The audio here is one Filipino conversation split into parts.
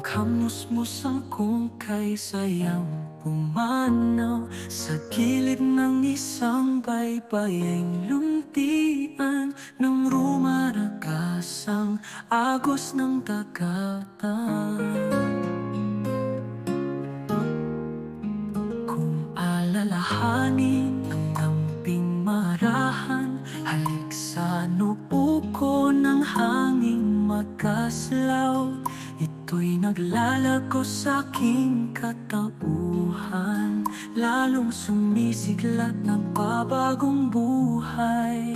Kamusmusan kong kay sayang pumanaw sa gilid ng isang baybaying luntian nang rumaragas ang agos ng dagatan. Kung alalahanin ang damping marahan, halik sa noo ko ng hanging magkaslaw. Ito'y naglalago sa aking katauhan, lalong sumisiglat ng pabagong buhay.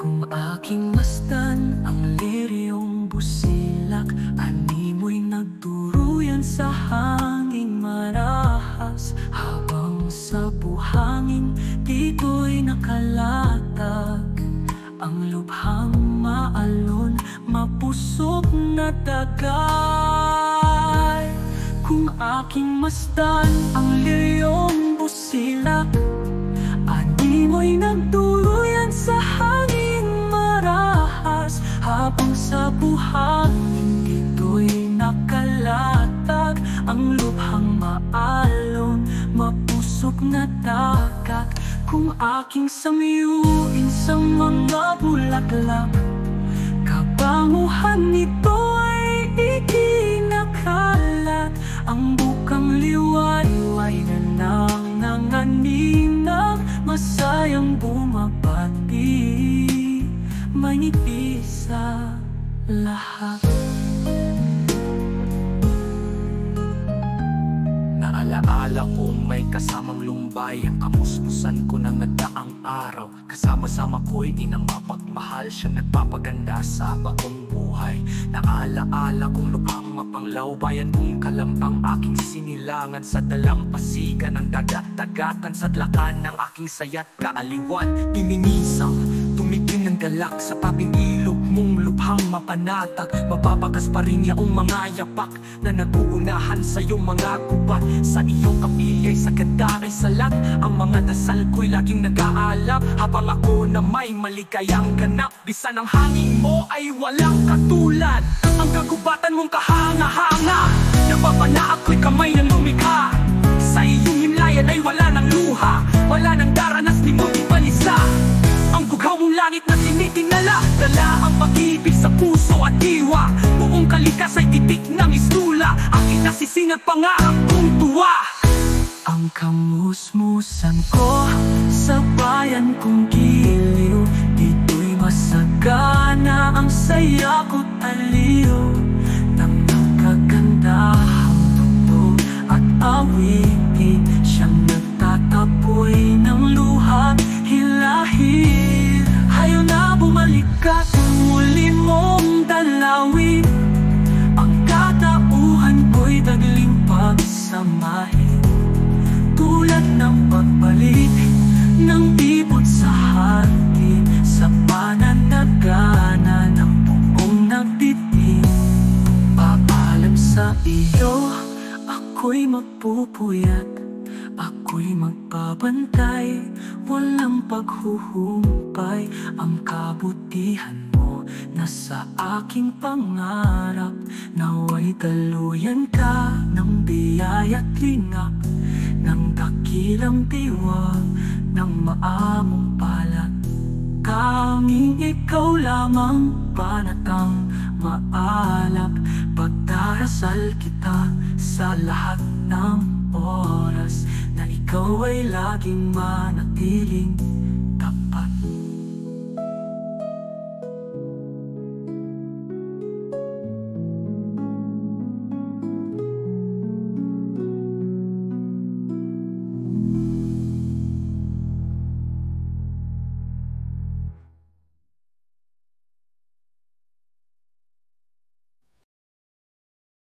Kung aking masdan ang liryong busilak, animoy nagduruyan sa hanging marahas. Habang sa buhangin dito'y nakalatag ang lubhang maalon, mapusok na dagay. Kung aking masdan ang liryong busilak, animoy nagduruyan sa hangin marahas. Habang sa buhangin dito'y nakalatag ang lubhang maalon, mapusok na dagat. Kung aking samyuin sa mga bulaklak, kabanguhan nito ay ikinakalat. Ang bukang liwayway na nanganganinag, masayang bumabati, manipis sa lahat. Naalaala ko may kasamang lumbay, ang kamusmusan ko ng nagdaang araw. Kasama-sama ko'y di nang mapagmahal, siya nagpapaganda sa bagong buhay. Naalaala kong lubhang mapanglaw, bayan mong kalambang aking sinilangan. Sa dalampasigan ng dagat-dagatan, sadlakan ng aking sayat kaaliwan. Diminisang tumiting ng galak sa tabing ilog mong lubhang mapanatag. Mapapakas pa rin yaong mga yapak na naguunahan sa iyong mga gubat. Sa iyong kapilay sa ganda ay salat, ang mga dasal ko'y laging nag-aalap. Habang ako na may maligayang ganap, bisan ang hangin mo ay walang katulad. Ang kagubatan mong kahanga-hanga, nagpapana ako'y kamay ng lumikha. Sa iyong himlayan ay wala ng luha, wala ng daranas ni mo ibalisa. Ang bughaw mong langit na tinitingala, dala ang pag-ibig sa puso at diwa. Buong kalikas ay titik ng istula, aking nasisingag pangarap kong tuwa. Ang kamusmusan ko sa bayan kong giliw, dito'y masagana ang saya ko't aliw. Nang nakagandahang tugtog at awitin, siyang nagtatapoy ng luha hilahil. Hayo na bumalik ka kung muli mong dalawin, ang katauhan ko'y tagling pagsamahin. Tulad ng pagbalik ng ibon sa hardin, sa pananagana ng buong nagtitim. Papaalam sa iyo, ako'y magpupuyat, ako'y magbabantay, walang paghuhumpay. Ang kabutihan mo nasa aking pangarap, naway daluyan ka ng biyaya't lingap, ng dakilang diwa, ng maamong palad. Tanging ikaw lamang panatang maalap, pagdarasal kita sa lahat ng oras, na ikaw ay laging manatili.